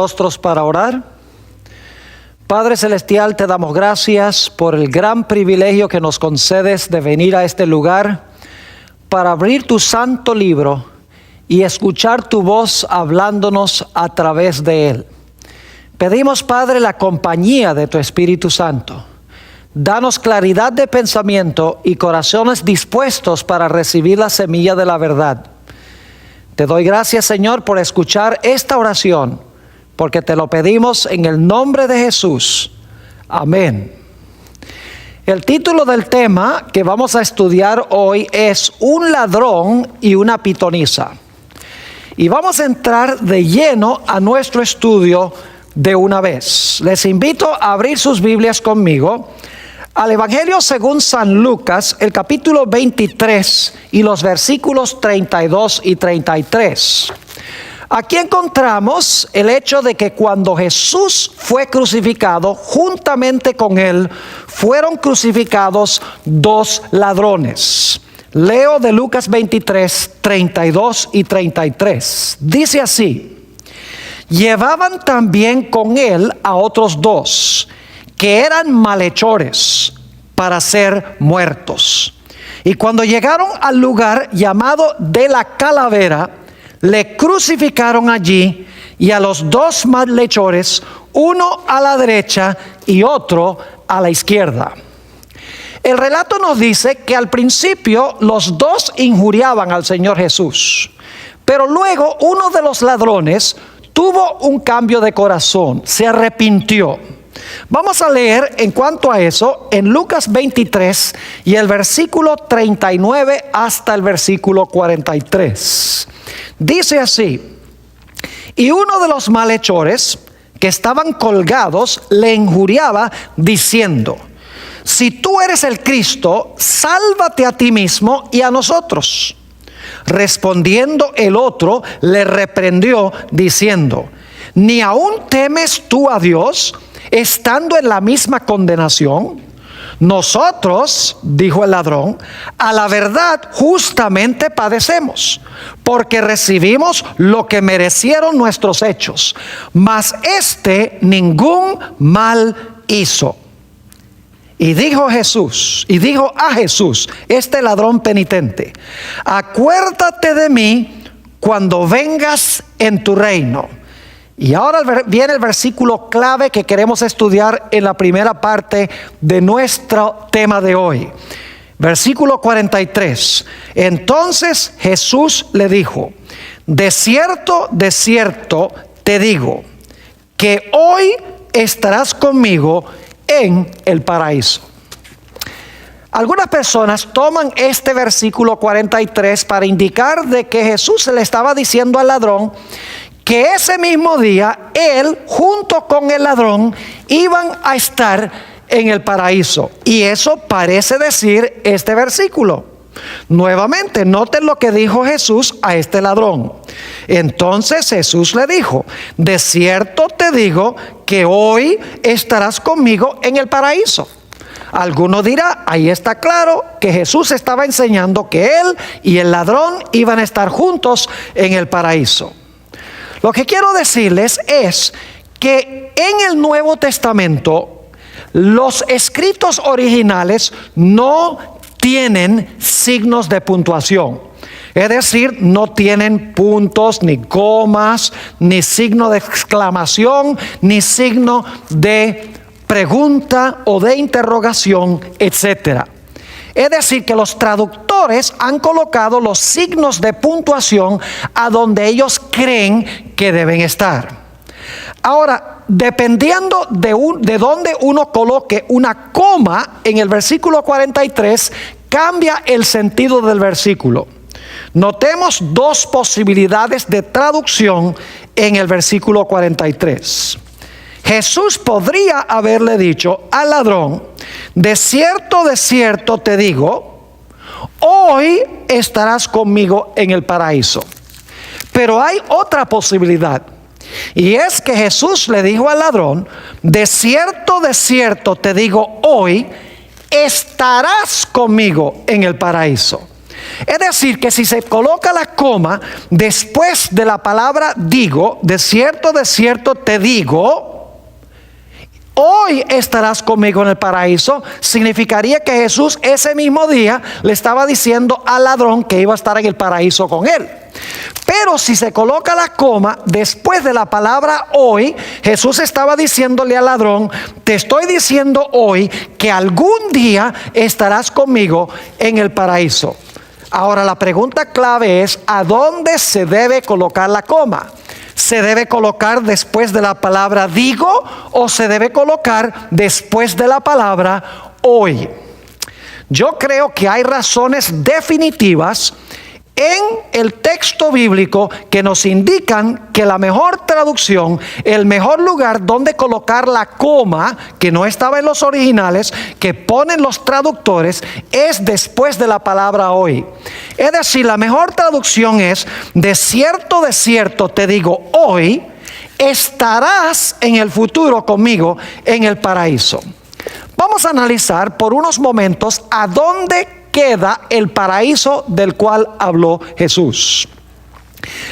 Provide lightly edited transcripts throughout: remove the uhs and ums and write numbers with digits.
rostros para orar. Padre Celestial, te damos gracias por el gran privilegio que nos concedes de venir a este lugar para abrir tu santo libro y escuchar tu voz hablándonos a través de él. Pedimos, Padre, la compañía de tu Espíritu Santo. Danos claridad de pensamiento y corazones dispuestos para recibir la semilla de la verdad. Te doy gracias, Señor, por escuchar esta oración, porque te lo pedimos en el nombre de Jesús. Amén. El título del tema que vamos a estudiar hoy es Un ladrón y una pitonisa. Y vamos a entrar de lleno a nuestro estudio de una vez. Les invito a abrir sus Biblias conmigo al Evangelio según San Lucas, el capítulo 23 y los versículos 32 y 33. Aquí encontramos el hecho de que cuando Jesús fue crucificado, juntamente con él fueron crucificados dos ladrones. Leo de Lucas 23, 32 y 33. Dice así: llevaban también con él a otros dos, que eran malhechores, para ser muertos. Y cuando llegaron al lugar llamado de la Calavera, le crucificaron allí, y a los dos malhechores, uno a la derecha y otro a la izquierda. El relato nos dice que al principio los dos injuriaban al Señor Jesús, pero luego uno de los ladrones tuvo un cambio de corazón, se arrepintió. Vamos a leer en cuanto a eso en Lucas 23 y el versículo 39 hasta el versículo 43. Dice así: y uno de los malhechores que estaban colgados le injuriaba diciendo: si tú eres el Cristo, sálvate a ti mismo y a nosotros. Respondiendo el otro, le reprendió diciendo: ¿ni aún temes tú a Dios, estando en la misma condenación? Nosotros, dijo el ladrón, a la verdad justamente padecemos, porque recibimos lo que merecieron nuestros hechos, mas este ningún mal hizo. Y dijo a Jesús, este ladrón penitente: acuérdate de mí cuando vengas en tu reino. Y ahora viene el versículo clave que queremos estudiar en la primera parte de nuestro tema de hoy. Versículo 43. Entonces Jesús le dijo: de cierto te digo, que hoy estarás conmigo en el paraíso. Algunas personas toman este versículo 43 para indicar de que Jesús le estaba diciendo al ladrón que ese mismo día él junto con el ladrón iban a estar en el paraíso. Y eso parece decir este versículo. Nuevamente, noten lo que dijo Jesús a este ladrón. Entonces Jesús le dijo: de cierto te digo que hoy estarás conmigo en el paraíso. Alguno dirá: ahí está claro que Jesús estaba enseñando que él y el ladrón iban a estar juntos en el paraíso. Lo que quiero decirles es que en el Nuevo Testamento los escritos originales no tienen signos de puntuación. Es decir, no tienen puntos, ni comas, ni signo de exclamación, ni signo de pregunta o de interrogación, etc. Es decir, que los traductores han colocado los signos de puntuación a donde ellos creen que deben estar. Ahora, dependiendo de dónde uno coloque una coma en el versículo 43, cambia el sentido del versículo. Notemos dos posibilidades de traducción en el versículo 43. Jesús podría haberle dicho al ladrón: de cierto te digo, hoy estarás conmigo en el paraíso. Pero hay otra posibilidad, y es que Jesús le dijo al ladrón: de cierto te digo, hoy estarás conmigo en el paraíso. Es decir, que si se coloca la coma después de la palabra digo, de cierto te digo, hoy estarás conmigo en el paraíso, significaría que Jesús ese mismo día le estaba diciendo al ladrón que iba a estar en el paraíso con él. Pero si se coloca la coma después de la palabra hoy, Jesús estaba diciéndole al ladrón: te estoy diciendo hoy que algún día estarás conmigo en el paraíso. Ahora la pregunta clave es: ¿a dónde se debe colocar la coma? ¿Se debe colocar después de la palabra digo o se debe colocar después de la palabra hoy? Yo creo que hay razones definitivas en el texto bíblico que nos indican que la mejor traducción, el mejor lugar donde colocar la coma, que no estaba en los originales, que ponen los traductores, es después de la palabra hoy. Es decir, la mejor traducción es: de cierto te digo hoy, estarás en el futuro conmigo en el paraíso. Vamos a analizar por unos momentos a dónde queda el paraíso del cual habló Jesús.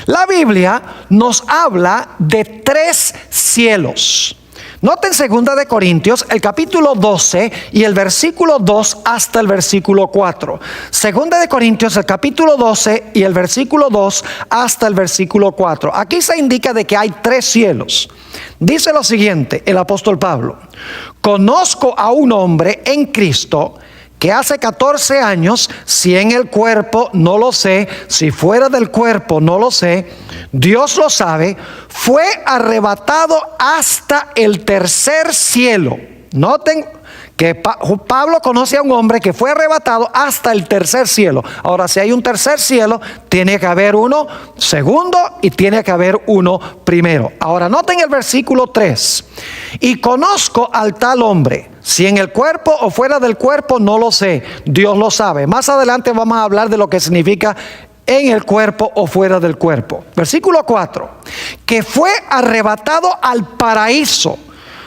La Biblia nos habla de 3 cielos. Noten 2 de Corintios, el capítulo 12 y el versículo 2 hasta el versículo 4. 2 de Corintios, el capítulo 12 y el versículo 2 hasta el versículo 4. Aquí se indica de que hay 3 cielos. Dice lo siguiente el apóstol Pablo: conozco a un hombre en Cristo que hace 14 años, si en el cuerpo no lo sé, si fuera del cuerpo no lo sé, Dios lo sabe, fue arrebatado hasta el tercer cielo. Noten que Pablo conoce a un hombre que fue arrebatado hasta el tercer cielo. Ahora, si hay un tercer cielo, tiene que haber uno segundo y tiene que haber uno primero. Ahora, noten el versículo 3. Y conozco al tal hombre, si en el cuerpo o fuera del cuerpo no lo sé, Dios lo sabe. Más adelante vamos a hablar de lo que significa en el cuerpo o fuera del cuerpo. Versículo 4. Que fue arrebatado al paraíso,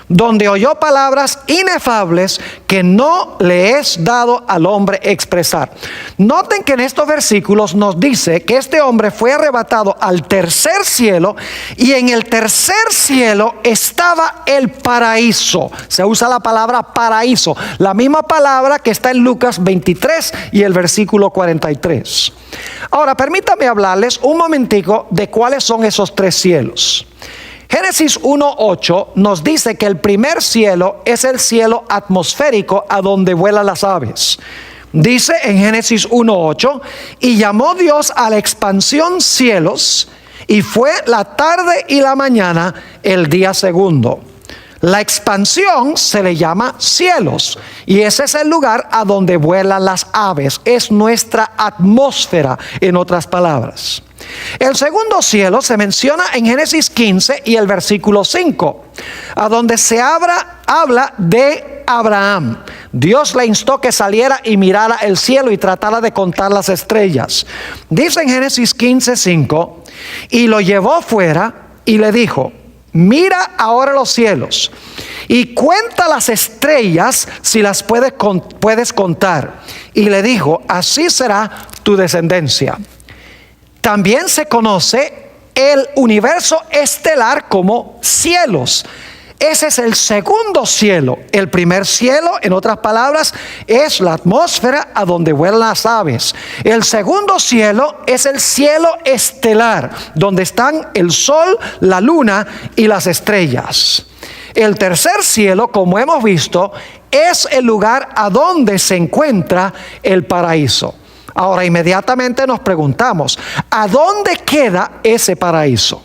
donde oyó palabras inefables que no le es dado al hombre expresar. Noten que en estos versículos nos dice que este hombre fue arrebatado al tercer cielo, y en el tercer cielo estaba el paraíso. Se usa la palabra paraíso, la misma palabra que está en Lucas 23 y el versículo 43. Ahora, permítame hablarles un momentico de cuáles son esos 3 cielos. Génesis 1:8 nos dice que el primer cielo es el cielo atmosférico a donde vuelan las aves. Dice en Génesis 1:8: y llamó Dios a la expansión cielos, y fue la tarde y la mañana el día segundo. La expansión se le llama cielos, y ese es el lugar a donde vuelan las aves. Es nuestra atmósfera, en otras palabras. El segundo cielo se menciona en Génesis 15 y el versículo 5, a donde se habla de Abraham. Dios le instó que saliera y mirara el cielo y tratara de contar las estrellas. Dice en Génesis 15:5: y lo llevó fuera y le dijo: mira ahora los cielos y cuenta las estrellas si las puedes contar. Y le dijo: así será tu descendencia. También se conoce el universo estelar como cielos. Ese es el segundo cielo. El primer cielo, en otras palabras, es la atmósfera a donde vuelan las aves. El segundo cielo es el cielo estelar, donde están el sol, la luna y las estrellas. El tercer cielo, como hemos visto, es el lugar a donde se encuentra el paraíso. Ahora, inmediatamente nos preguntamos: ¿a dónde queda ese paraíso?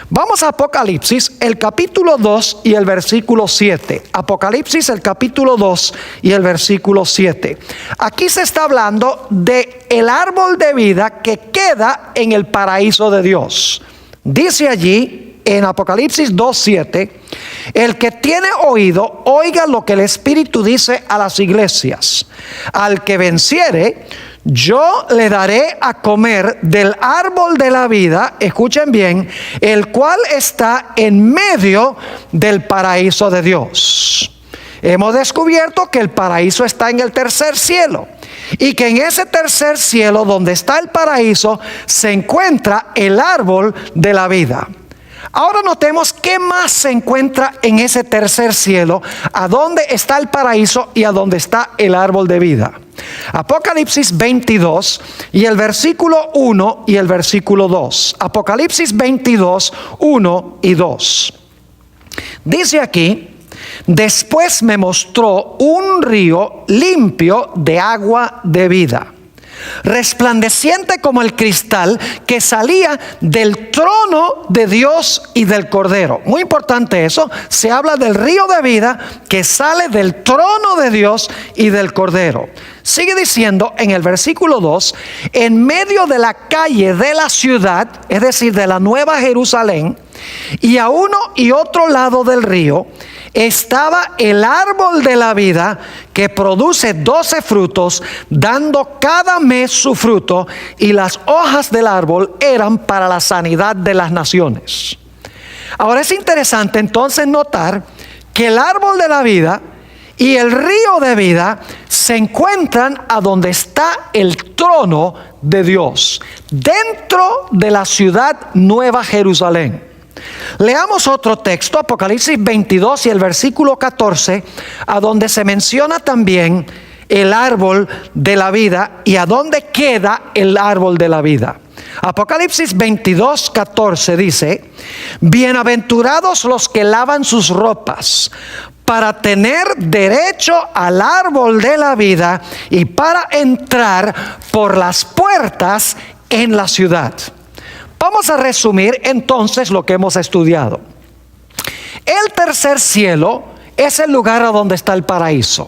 Vamos a Apocalipsis, el capítulo 2 y el versículo 7. Apocalipsis, el capítulo 2 y el versículo 7. Aquí se está hablando de el árbol de vida que queda en el paraíso de Dios. Dice allí en Apocalipsis 2:7: el que tiene oído, oiga lo que el Espíritu dice a las iglesias. Al que venciere, yo le daré a comer del árbol de la vida, escuchen bien, el cual está en medio del paraíso de Dios. Hemos descubierto que el paraíso está en el tercer cielo. y que en ese tercer cielo donde está el paraíso se encuentra el árbol de la vida. Ahora notemos qué más se encuentra en ese tercer cielo, a dónde está el paraíso y a dónde está el árbol de vida. Apocalipsis 22 y el versículo 1 y el versículo 2. Apocalipsis 22, 1 y 2. Dice aquí: después me mostró un río limpio de agua de vida, resplandeciente como el cristal, que salía del trono de Dios y del Cordero. Muy importante eso. Se habla del río de vida que sale del trono de Dios y del Cordero. Sigue diciendo en el versículo 2: en medio de la calle de la ciudad, es decir, de la Nueva Jerusalén, y a uno y otro lado del río, estaba el árbol de la vida, que produce 12 frutos, dando cada mes su fruto, y las hojas del árbol eran para la sanidad de las naciones. Ahora es interesante entonces notar que el árbol de la vida y el río de vida se encuentran a donde está el trono de Dios, dentro de la ciudad Nueva Jerusalén. Leamos otro texto, Apocalipsis 22 y el versículo 14, a donde se menciona también el árbol de la vida y a dónde queda el árbol de la vida. Apocalipsis 22, 14 dice: bienaventurados los que lavan sus ropas, para tener derecho al árbol de la vida y para entrar por las puertas en la ciudad. Vamos a resumir entonces lo que hemos estudiado. El tercer cielo es el lugar a donde está el paraíso.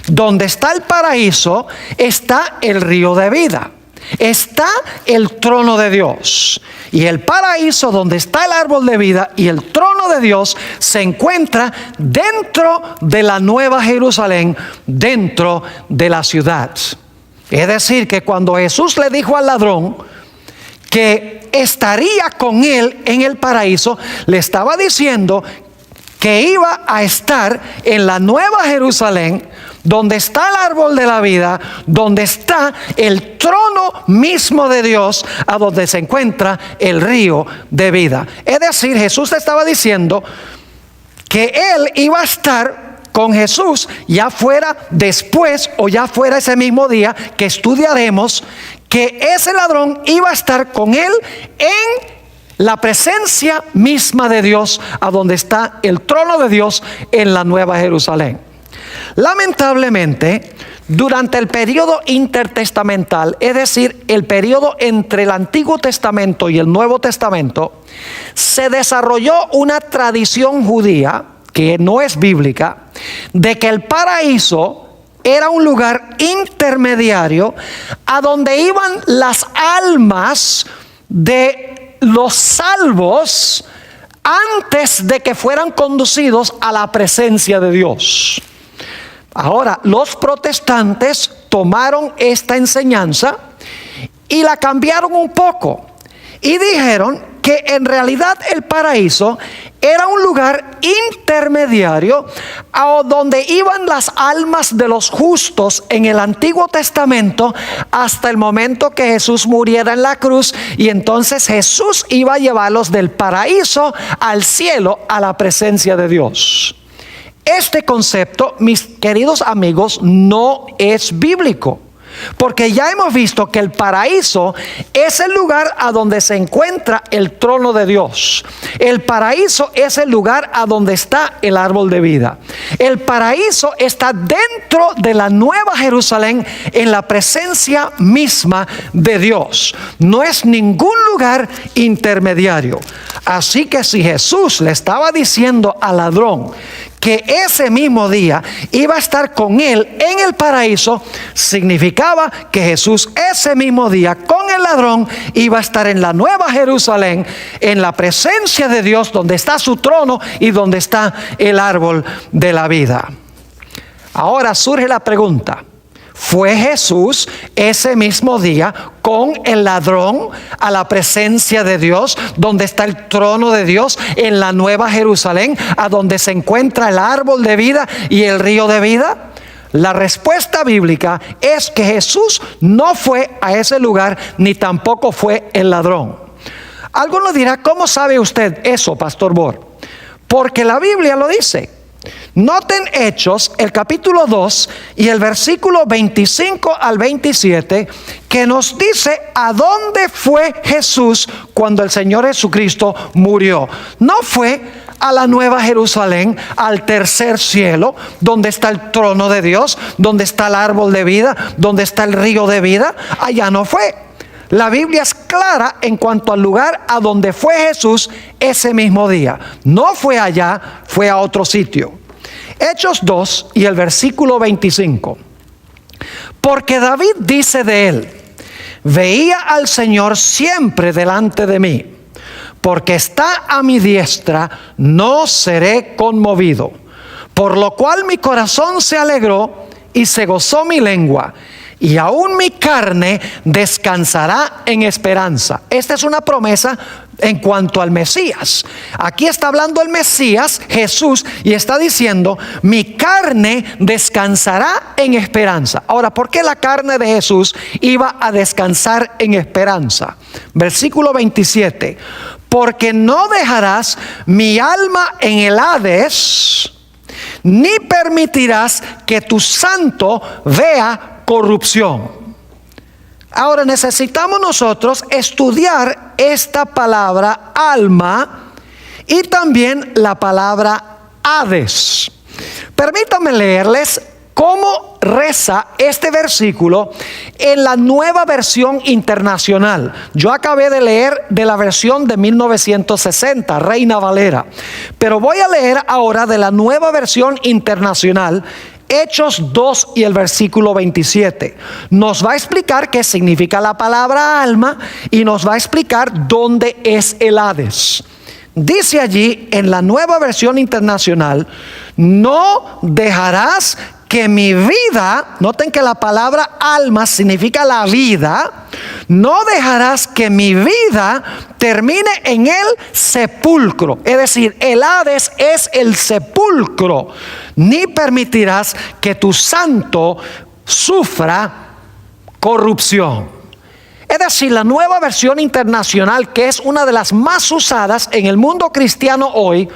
Donde está el paraíso está el río de vida, está el trono de Dios. Y el paraíso, donde está el árbol de vida y el trono de Dios, se encuentra dentro de la Nueva Jerusalén, dentro de la ciudad. Es decir, que cuando Jesús le dijo al ladrón que estaría con él en el paraíso, le estaba diciendo que iba a estar en la Nueva Jerusalén, donde está el árbol de la vida, donde está el trono mismo de Dios, a donde se encuentra el río de vida. Es decir, Jesús le estaba diciendo que él iba a estar con Jesús, ya fuera después o ya fuera ese mismo día que estudiaremos, que ese ladrón iba a estar con él en la presencia misma de Dios, a donde está el trono de Dios en la Nueva Jerusalén. Lamentablemente, durante el periodo intertestamental, es decir, el periodo entre el Antiguo Testamento y el Nuevo Testamento, se desarrolló una tradición judía, que no es bíblica, de que el paraíso era un lugar intermediario a donde iban las almas de los salvos antes de que fueran conducidos a la presencia de Dios. Ahora, los protestantes tomaron esta enseñanza y la cambiaron un poco y dijeron que en realidad el paraíso era un lugar intermediario a donde iban las almas de los justos en el Antiguo Testamento hasta el momento que Jesús muriera en la cruz, y entonces Jesús iba a llevarlos del paraíso al cielo, a la presencia de Dios. Este concepto, mis queridos amigos, no es bíblico, porque ya hemos visto que el paraíso es el lugar a donde se encuentra el trono de Dios. El paraíso es el lugar a donde está el árbol de vida. El paraíso está dentro de la Nueva Jerusalén, en la presencia misma de Dios. No es ningún lugar intermediario. Así que si Jesús le estaba diciendo al ladrón que ese mismo día iba a estar con él en el paraíso, significaba que Jesús ese mismo día con el ladrón iba a estar en la Nueva Jerusalén, en la presencia de Dios, donde está su trono y donde está el árbol de la vida. Ahora surge la pregunta: ¿fue Jesús ese mismo día con el ladrón a la presencia de Dios, donde está el trono de Dios, en la Nueva Jerusalén, a donde se encuentra el árbol de vida y el río de vida? La respuesta bíblica es que Jesús no fue a ese lugar, ni tampoco fue el ladrón. Alguno dirá, ¿cómo sabe usted eso, Pastor Bor? Porque la Biblia lo dice. Noten Hechos, el capítulo 2 y el versículo 25 al 27, que nos dice a dónde fue Jesús cuando el Señor Jesucristo murió. No fue a la Nueva Jerusalén, al tercer cielo, donde está el trono de Dios, donde está el árbol de vida, donde está el río de vida. Allá no fue. La Biblia es clara en cuanto al lugar a donde fue Jesús ese mismo día. No fue allá, fue a otro sitio. Hechos 2 y el versículo 25. Porque David dice de él: veía al Señor siempre delante de mí, porque está a mi diestra, no seré conmovido. Por lo cual mi corazón se alegró y se gozó mi lengua, y aún mi carne descansará en esperanza. Esta es una promesa en cuanto al Mesías. Aquí está hablando el Mesías, Jesús, y está diciendo: mi carne descansará en esperanza. Ahora, ¿por qué la carne de Jesús iba a descansar en esperanza? Versículo 27. Porque no dejarás mi alma en el Hades, ni permitirás que tu santo vea corrupción. Ahora necesitamos nosotros estudiar esta palabra alma y también la palabra Hades. Permítanme leerles cómo reza este versículo en la Nueva Versión Internacional. Yo acabé de leer de la versión de 1960, Reina Valera, pero voy a leer ahora de la Nueva Versión Internacional, Hechos 2 y el versículo 27. Nos va a explicar qué significa la palabra alma y nos va a explicar dónde es el Hades. Dice allí en la Nueva Versión Internacional: no dejarás que mi vida, noten que la palabra alma significa la vida, no dejarás que mi vida termine en el sepulcro. Es decir, el Hades es el sepulcro. Ni permitirás que tu santo sufra corrupción. Es decir, la Nueva Versión Internacional, que es una de las más usadas en el mundo cristiano hoy,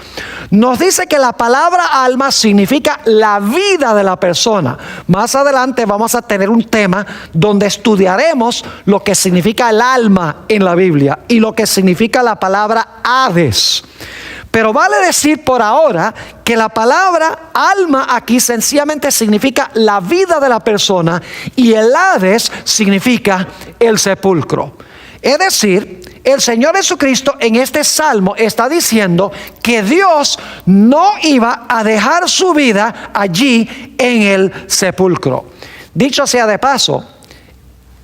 nos dice que la palabra alma significa la vida de la persona. Más adelante vamos a tener un tema donde estudiaremos lo que significa el alma en la Biblia y lo que significa la palabra Hades. Pero vale decir por ahora que la palabra alma aquí sencillamente significa la vida de la persona y el Hades significa el sepulcro. Es decir, el Señor Jesucristo en este salmo está diciendo que Dios no iba a dejar su vida allí en el sepulcro. Dicho sea de paso,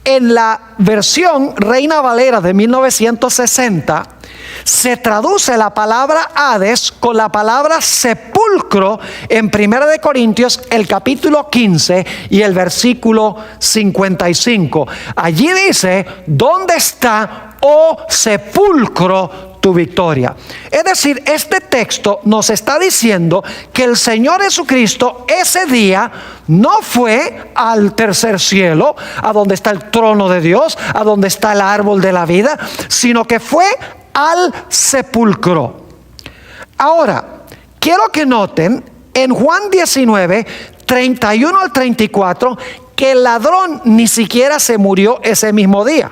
en la versión Reina Valera de 1960 se traduce la palabra Hades con la palabra sepulcro en 1 Corintios el capítulo 15 y el versículo 55. Allí dice: ¿dónde está, oh sepulcro, tu victoria? Es decir, este texto nos está diciendo que el Señor Jesucristo ese día no fue al tercer cielo, a donde está el trono de Dios, a donde está el árbol de la vida, sino que fue al sepulcro. Ahora, quiero que noten en Juan 19, 31 al 34, que el ladrón ni siquiera se murió ese mismo día.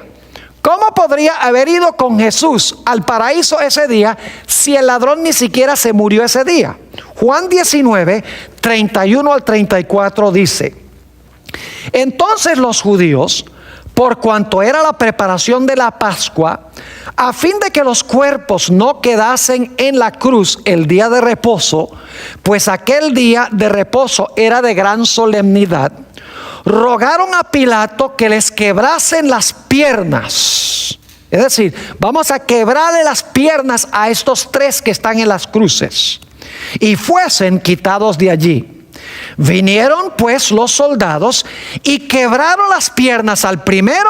¿Cómo podría haber ido con Jesús al paraíso ese día si el ladrón ni siquiera se murió ese día? Juan 19, 31 al 34 dice: entonces los judíos, por cuanto era la preparación de la Pascua, a fin de que los cuerpos no quedasen en la cruz el día de reposo, pues aquel día de reposo era de gran solemnidad, rogaron a Pilato que les quebrasen las piernas. Es decir, vamos a quebrarle las piernas a estos tres que están en las cruces, y fuesen quitados de allí. Vinieron pues los soldados y quebraron las piernas al primero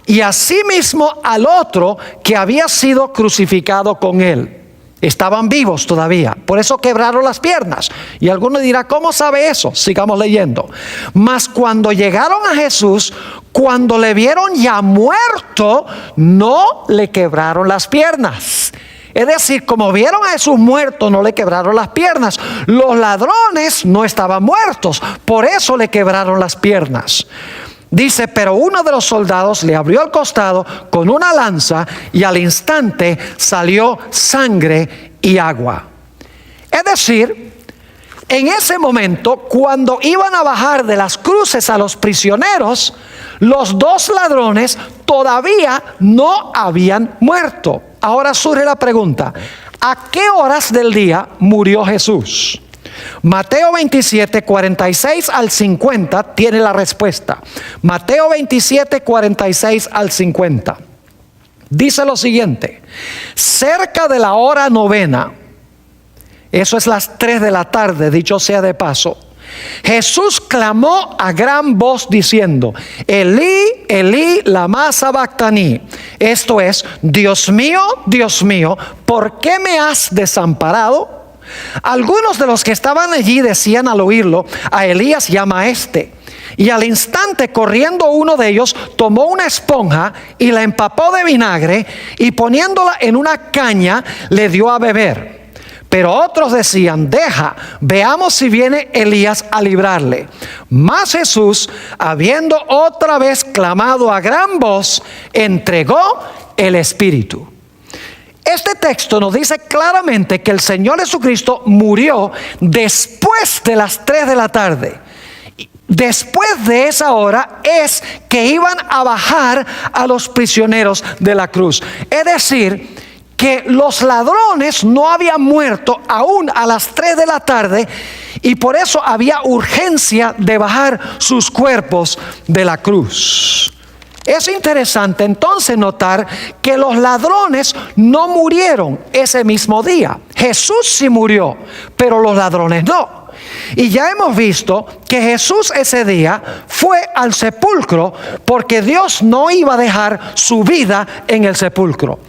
y asimismo al otro que había sido crucificado con él. Estaban vivos todavía, por eso quebraron las piernas. Y alguno dirá, ¿cómo sabe eso? Sigamos leyendo. Mas cuando llegaron a Jesús, cuando le vieron ya muerto, no le quebraron las piernas. Es decir, como vieron a Jesús muerto, no le quebraron las piernas. Los ladrones no estaban muertos, por eso le quebraron las piernas. Dice, pero uno de los soldados le abrió el costado con una lanza y al instante salió sangre y agua. Es decir, en ese momento, cuando iban a bajar de las cruces a los prisioneros, los dos ladrones todavía no habían muerto. Ahora surge la pregunta, ¿a qué horas del día murió Jesús? Mateo 27, 46 al 50 tiene la respuesta. Mateo 27, 46 al 50. Dice lo siguiente: cerca de la hora novena, eso es las 3 de la tarde, dicho sea de paso, Jesús clamó a gran voz diciendo, Elí, Elí, lama sabactani. Esto es, Dios mío, ¿por qué me has desamparado? Algunos de los que estaban allí decían al oírlo, a Elías llama a este. Y al instante, corriendo uno de ellos, tomó una esponja y la empapó de vinagre y poniéndola en una caña le dio a beber. Pero otros decían, deja, veamos si viene Elías a librarle. Mas Jesús, habiendo otra vez clamado a gran voz, entregó el Espíritu. Este texto nos dice claramente que el Señor Jesucristo murió después de las 3 de la tarde. Después de esa hora es que iban a bajar a los prisioneros de la cruz. Es decir, que los ladrones no habían muerto aún a las 3 de la tarde y por eso había urgencia de bajar sus cuerpos de la cruz. Es interesante entonces notar que los ladrones no murieron ese mismo día. Jesús sí murió, pero los ladrones no. Y ya hemos visto que Jesús ese día fue al sepulcro porque Dios no iba a dejar su vida en el sepulcro.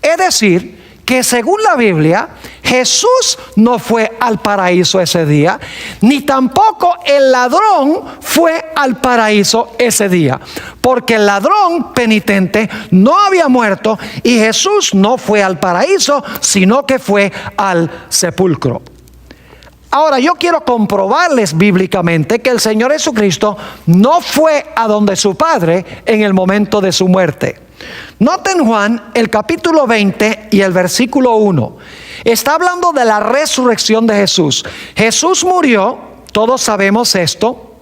Es decir, que según la Biblia, Jesús no fue al paraíso ese día, ni tampoco el ladrón fue al paraíso ese día, porque el ladrón penitente no había muerto y Jesús no fue al paraíso, sino que fue al sepulcro. Ahora, yo quiero comprobarles bíblicamente que el Señor Jesucristo no fue a donde su Padre en el momento de su muerte. Noten Juan el capítulo 20 y el versículo 1. Está hablando de la resurrección de Jesús. Jesús murió, todos sabemos esto,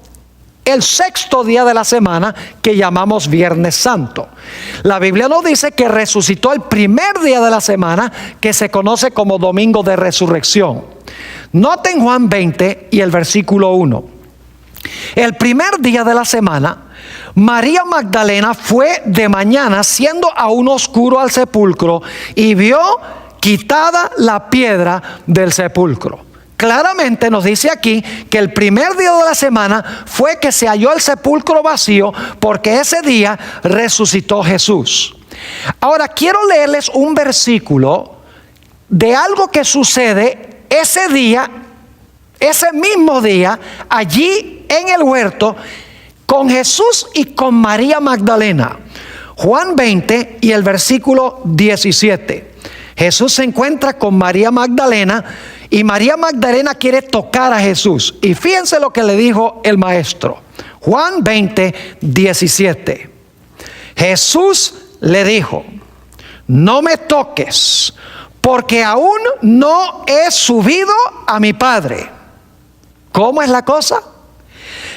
el 6º día de la semana que llamamos Viernes Santo. La Biblia nos dice que resucitó el primer día de la semana que se conoce como Domingo de Resurrección. Noten Juan 20 y el versículo 1. El primer día de la semana, María Magdalena fue de mañana, siendo aún oscuro, al sepulcro y vio quitada la piedra del sepulcro. Claramente nos dice aquí que el primer día de la semana fue que se halló el sepulcro vacío porque ese día resucitó Jesús. Ahora quiero leerles un versículo de algo que sucede ese día, ese mismo día, allí en el huerto, con Jesús y con María Magdalena. Juan 20 y el versículo 17. Jesús se encuentra con María Magdalena y María Magdalena quiere tocar a Jesús. Y fíjense lo que le dijo el maestro. Juan 20, 17. Jesús le dijo, no me toques, porque aún no he subido a mi Padre. ¿Cómo es la cosa?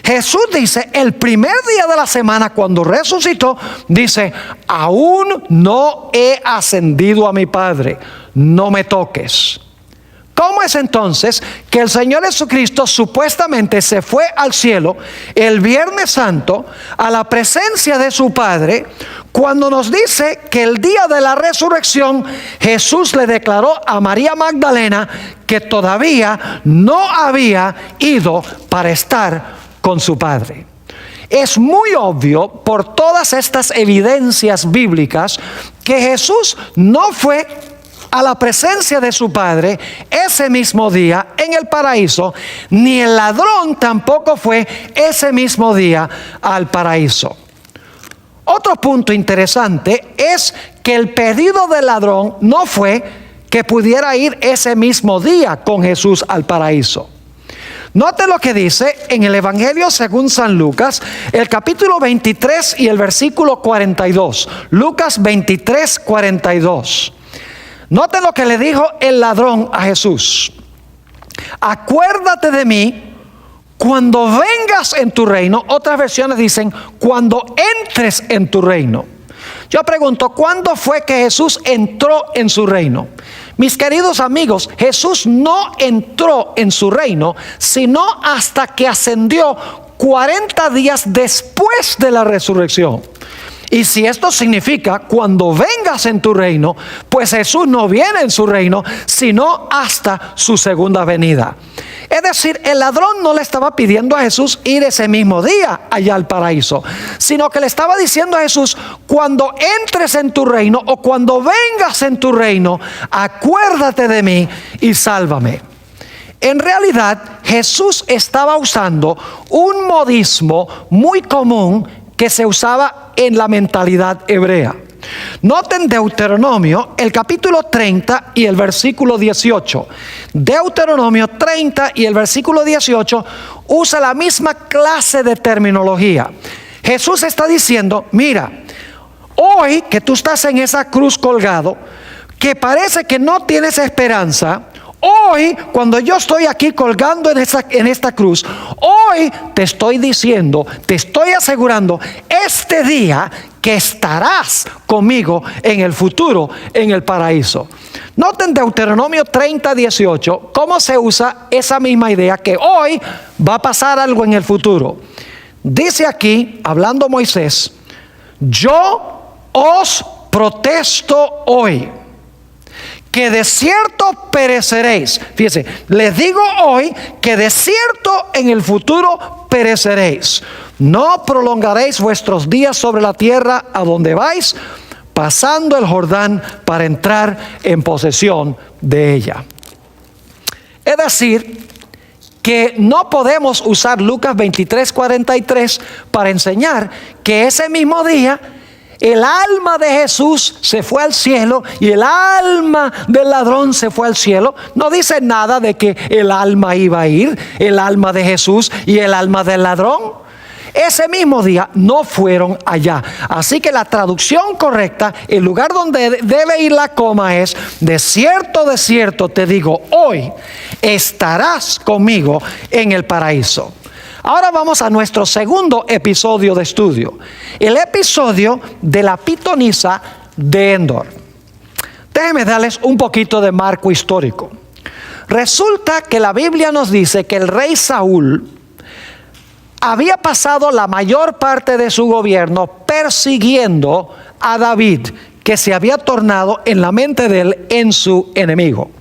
Jesús dice, el primer día de la semana cuando resucitó, dice, aún no he ascendido a mi Padre, no me toques. ¿Cómo es entonces que el Señor Jesucristo supuestamente se fue al cielo el Viernes Santo a la presencia de su Padre, cuando nos dice que el día de la resurrección Jesús le declaró a María Magdalena que todavía no había ido para estar con su Padre? Es muy obvio por todas estas evidencias bíblicas que Jesús no fue a la presencia de su Padre ese mismo día en el paraíso, ni el ladrón tampoco fue ese mismo día al paraíso. Otro punto interesante es que el pedido del ladrón no fue que pudiera ir ese mismo día con Jesús al paraíso. Note lo que dice en el Evangelio según San Lucas, el capítulo 23 y el versículo 42. Lucas 23, 42. Note lo que le dijo el ladrón a Jesús. Acuérdate de mí cuando vengas en tu reino. Otras versiones dicen cuando entres en tu reino. Yo pregunto, ¿cuándo fue que Jesús entró en su reino? Mis queridos amigos, Jesús no entró en su reino, sino hasta que ascendió 40 días después de la resurrección. Y si esto significa cuando vengas en tu reino, pues Jesús no viene en su reino, sino hasta su segunda venida. Es decir, el ladrón no le estaba pidiendo a Jesús ir ese mismo día allá al paraíso, sino que le estaba diciendo a Jesús, cuando entres en tu reino o cuando vengas en tu reino, acuérdate de mí y sálvame. En realidad, Jesús estaba usando un modismo muy común que se usaba en la mentalidad hebrea. Noten Deuteronomio, el capítulo 30 y el versículo 18. Deuteronomio 30 y el versículo 18 usa la misma clase de terminología. Jesús está diciendo, mira, hoy que tú estás en esa cruz colgado, que parece que no tienes esperanza, hoy, cuando yo estoy aquí colgando en esta cruz, hoy te estoy diciendo, te estoy asegurando, este día que estarás conmigo en el futuro, en el paraíso. Noten Deuteronomio 30, 18, cómo se usa esa misma idea que hoy va a pasar algo en el futuro. Dice aquí, hablando Moisés, yo os protesto hoy, que de cierto pereceréis. Fíjense, les digo hoy que de cierto en el futuro pereceréis. No prolongaréis vuestros días sobre la tierra a donde vais, pasando el Jordán para entrar en posesión de ella. Es decir, que no podemos usar Lucas 23, 43 para enseñar que ese mismo día el alma de Jesús se fue al cielo y el alma del ladrón se fue al cielo. No dice nada de que el alma iba a ir, el alma de Jesús y el alma del ladrón. Ese mismo día no fueron allá. Así que la traducción correcta, el lugar donde debe ir la coma es: de cierto te digo, hoy estarás conmigo en el paraíso. Ahora vamos a nuestro segundo episodio de estudio, el episodio de la pitonisa de Endor. Déjenme darles un poquito de marco histórico. Resulta que la Biblia nos dice que el rey Saúl había pasado la mayor parte de su gobierno persiguiendo a David, que se había tornado en la mente de él en su enemigo.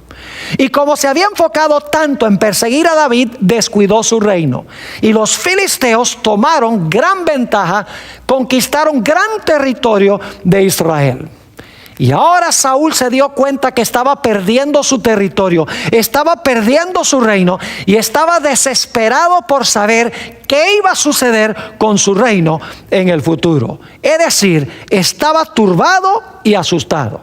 Y como se había enfocado tanto en perseguir a David, descuidó su reino. Y los filisteos tomaron gran ventaja, conquistaron gran territorio de Israel. Y ahora Saúl se dio cuenta que estaba perdiendo su territorio, estaba perdiendo su reino y estaba desesperado por saber qué iba a suceder con su reino en el futuro. Es decir, estaba turbado y asustado.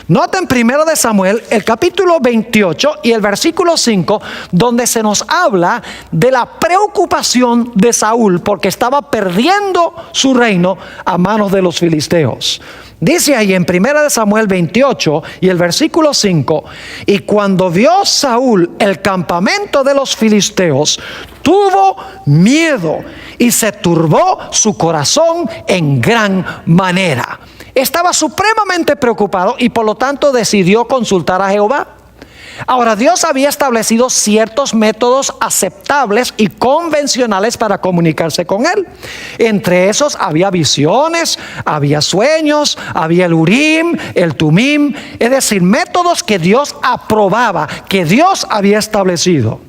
Noten 1 de Samuel, el capítulo 28 y el versículo 5, donde se nos habla de la preocupación de Saúl porque estaba perdiendo su reino a manos de los filisteos. Dice ahí en 1 de Samuel 28 y el versículo 5, y cuando vio Saúl el campamento de los filisteos, tuvo miedo y se turbó su corazón en gran manera. Estaba supremamente preocupado y por lo tanto decidió consultar a Jehová. Ahora, Dios había establecido ciertos métodos aceptables y convencionales para comunicarse con Él. Entre esos había visiones, había sueños, había el Urim, el Tumim, es decir, métodos que Dios aprobaba, que Dios había establecido.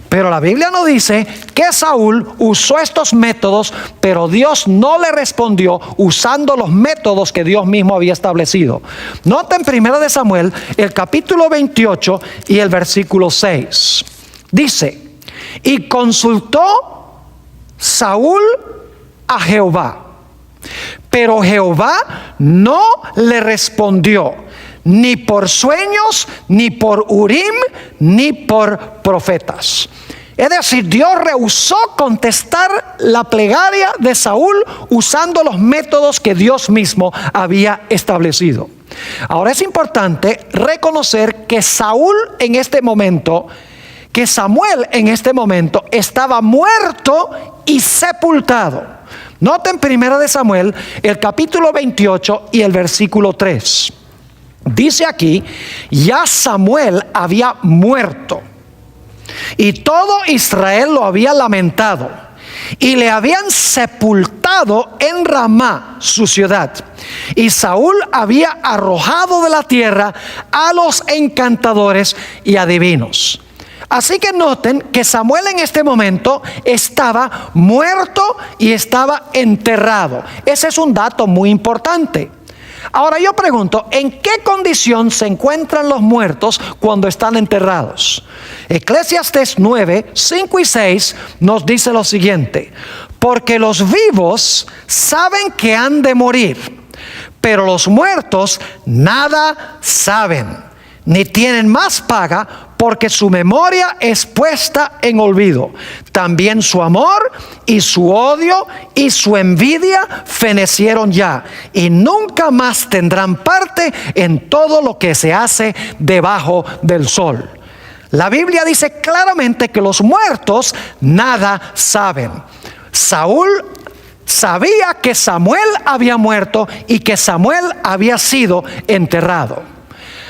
Pero la Biblia nos dice que Saúl usó estos métodos, pero Dios no le respondió usando los métodos que Dios mismo había establecido. Noten 1 Samuel, el capítulo 28 y el versículo 6. Dice: y consultó Saúl a Jehová, pero Jehová no le respondió, ni por sueños, ni por Urim, ni por profetas. Es decir, Dios rehusó contestar la plegaria de Saúl usando los métodos que Dios mismo había establecido. Ahora es importante reconocer que Samuel en este momento estaba muerto y sepultado. Noten 1 Samuel, el capítulo 28 y el versículo 3. Dice aquí: ya Samuel había muerto y todo Israel lo había lamentado, y le habían sepultado en Ramá, su ciudad. Y Saúl había arrojado de la tierra a los encantadores y adivinos. Así que noten que Samuel en este momento estaba muerto y estaba enterrado. Ese es un dato muy importante. Ahora yo pregunto, ¿en qué condición se encuentran los muertos cuando están enterrados? Eclesiastés 9, 5 y 6 nos dice lo siguiente: porque los vivos saben que han de morir, pero los muertos nada saben, ni tienen más paga, porque su memoria es puesta en olvido. También su amor y su odio y su envidia fenecieron ya, y nunca más tendrán parte en todo lo que se hace debajo del sol. La Biblia dice claramente que los muertos nada saben. Saúl sabía que Samuel había muerto y que Samuel había sido enterrado.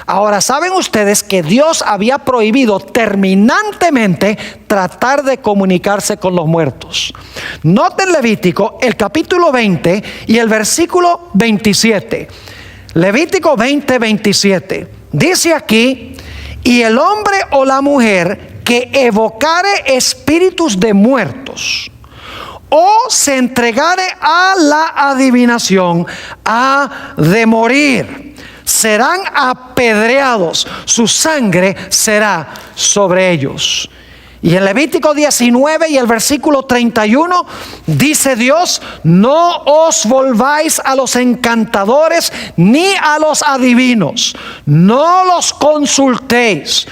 Ahora, ¿saben ustedes que Dios había prohibido terminantemente tratar de comunicarse con los muertos? Noten Levítico, el capítulo 20 y el versículo 27. Levítico 20, 27. Dice aquí: y el hombre o la mujer que evocare espíritus de muertos, o se entregare a la adivinación, ha de morir. Serán apedreados, su sangre será sobre ellos. Y en Levítico 19 y el versículo 31 dice Dios: no os volváis a los encantadores ni a los adivinos, no los consultéis,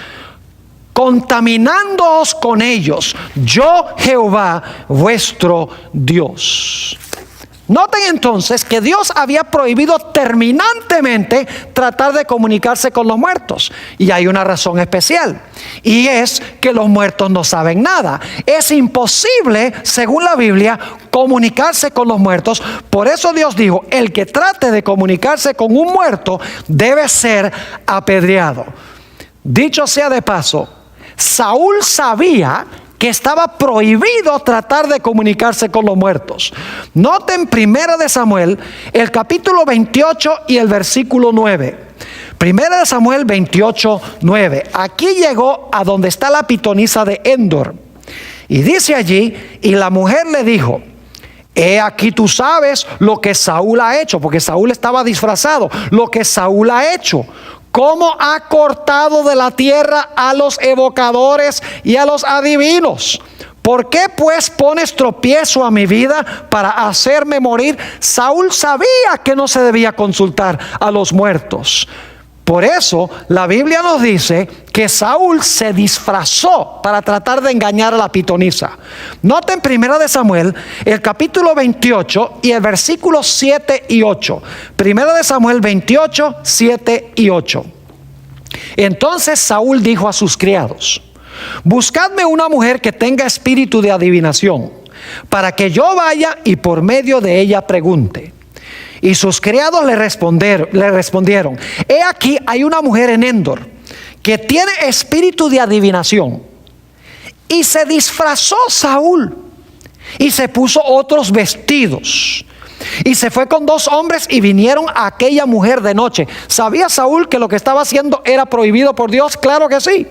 contaminándoos con ellos, yo Jehová vuestro Dios. Noten entonces que Dios había prohibido terminantemente tratar de comunicarse con los muertos. Y hay una razón especial, y es que los muertos no saben nada. Es imposible, según la Biblia, comunicarse con los muertos. Por eso Dios dijo: el que trate de comunicarse con un muerto debe ser apedreado. Dicho sea de paso, Saúl sabía que estaba prohibido tratar de comunicarse con los muertos. Noten 1 Samuel, el capítulo 28 y el versículo 9. 1 Samuel 28, 9. Aquí llegó a donde está la pitonisa de Endor. Y dice allí: y la mujer le dijo: he aquí tú sabes lo que Saúl ha hecho, porque Saúl estaba disfrazado, lo que Saúl ha hecho. Cómo ha cortado de la tierra a los evocadores y a los adivinos. ¿Por qué pues pones tropiezo a mi vida para hacerme morir? Saúl sabía que no se debía consultar a los muertos. Por eso la Biblia nos dice que Saúl se disfrazó para tratar de engañar a la pitonisa. Noten 1 Samuel, el capítulo 28 y el versículo 7 y 8. 1 Samuel 28, 7 y 8. Entonces Saúl dijo a sus criados: buscadme una mujer que tenga espíritu de adivinación, para que yo vaya y por medio de ella pregunte. Y sus criados le respondieron: he aquí hay una mujer en Endor que tiene espíritu de adivinación. Y se disfrazó Saúl y se puso otros vestidos. Y se fue con 2 hombres y vinieron a aquella mujer de noche. ¿Sabía Saúl que lo que estaba haciendo era prohibido por Dios? Claro que sí.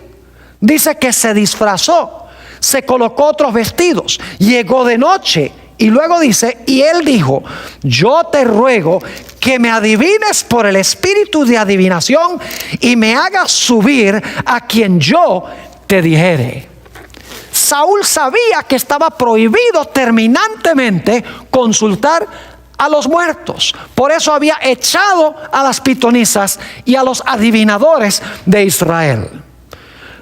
Dice que se disfrazó, se colocó otros vestidos, llegó de noche. Y luego dice, y él dijo: yo te ruego que me adivines por el espíritu de adivinación y me hagas subir a quien yo te dijere. Saúl sabía que estaba prohibido terminantemente consultar a los muertos. Por eso había echado a las pitonisas y a los adivinadores de Israel.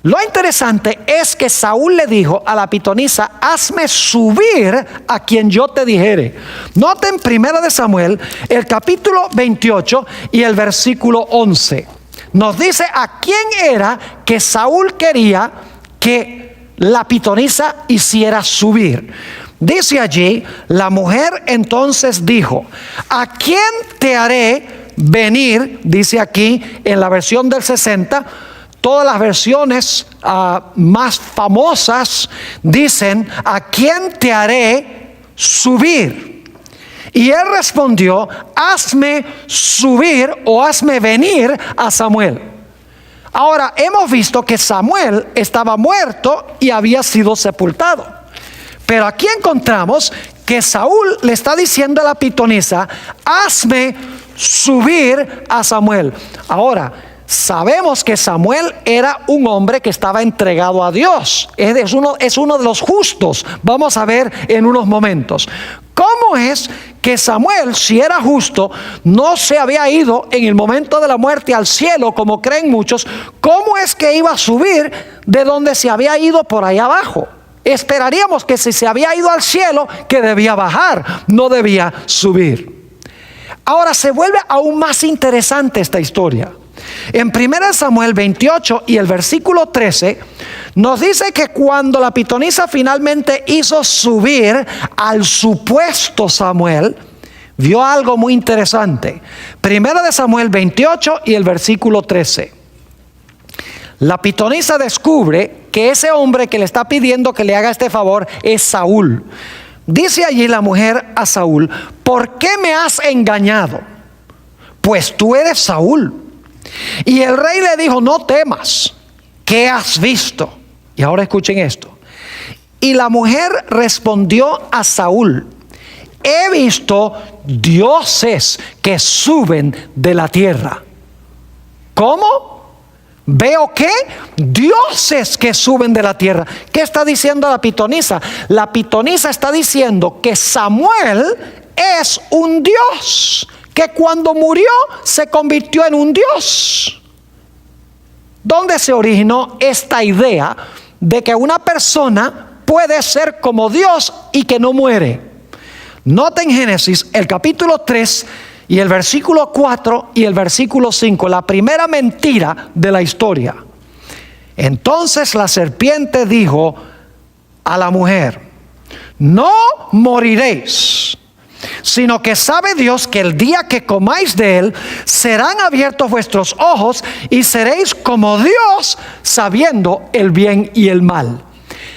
Lo interesante es que Saúl le dijo a la pitonisa: hazme subir a quien yo te dijere. Noten 1 Samuel, el capítulo 28 y el versículo 11. Nos dice a quién era que Saúl quería que la pitonisa hiciera subir. Dice allí, la mujer entonces dijo: ¿a quién te haré venir? Dice aquí en la versión del 60. Todas las versiones más famosas dicen: ¿a quién te haré subir? Y él respondió: hazme subir o hazme venir a Samuel. Ahora, hemos visto que Samuel estaba muerto y había sido sepultado. Pero aquí encontramos que Saúl le está diciendo a la pitonisa: hazme subir a Samuel. Ahora, sabemos que Samuel era un hombre que estaba entregado a Dios. Es uno de los justos. Vamos a ver en unos momentos. ¿Cómo es que Samuel, si era justo, no se había ido en el momento de la muerte al cielo, como creen muchos? ¿Cómo es que iba a subir de donde se había ido por ahí abajo? Esperaríamos que si se había ido al cielo, que debía bajar, no debía subir. Ahora se vuelve aún más interesante esta historia. En 1 Samuel 28 y el versículo 13 nos dice que cuando la pitonisa finalmente hizo subir al supuesto Samuel, vio algo muy interesante. 1 Samuel 28 y el versículo 13. La pitonisa descubre que ese hombre que le está pidiendo que le haga este favor es Saúl. Dice allí la mujer a Saúl: ¿por qué me has engañado? Pues tú eres Saúl. Y el rey le dijo: no temas, ¿qué has visto? Y ahora escuchen esto. Y la mujer respondió a Saúl: he visto dioses que suben de la tierra. ¿Cómo? ¿Veo qué? Dioses que suben de la tierra. ¿Qué está diciendo la pitonisa? La pitonisa está diciendo que Samuel es un dios, que cuando murió se convirtió en un dios. ¿Dónde se originó esta idea de que una persona puede ser como Dios y que no muere? Noten Génesis, el capítulo 3 y el versículo 4 y el versículo 5, la primera mentira de la historia. Entonces la serpiente dijo a la mujer: no moriréis, sino que sabe Dios que el día que comáis de él, serán abiertos vuestros ojos y seréis como Dios, sabiendo el bien y el mal.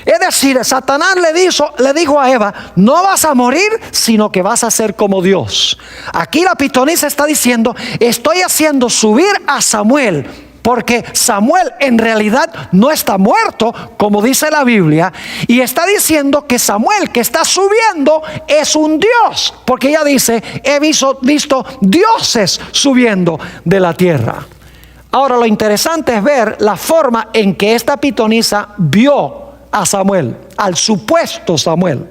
Es decir, Satanás le dijo a Eva: no vas a morir, sino que vas a ser como Dios. Aquí la pitonisa está diciendo: estoy haciendo subir a Samuel, porque Samuel en realidad no está muerto, como dice la Biblia, y está diciendo que Samuel que está subiendo es un Dios, porque ella dice: he visto dioses subiendo de la tierra. Ahora, lo interesante es ver la forma en que esta pitonisa vio a Samuel, al supuesto Samuel.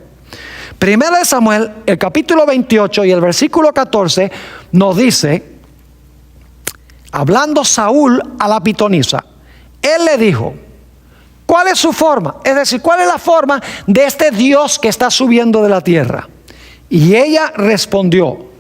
1 Samuel, el capítulo 28 y el versículo 14 nos dice, hablando Saúl a la pitonisa, él le dijo: ¿cuál es su forma? Es decir, ¿cuál es la forma de este Dios que está subiendo de la tierra? Y ella respondió: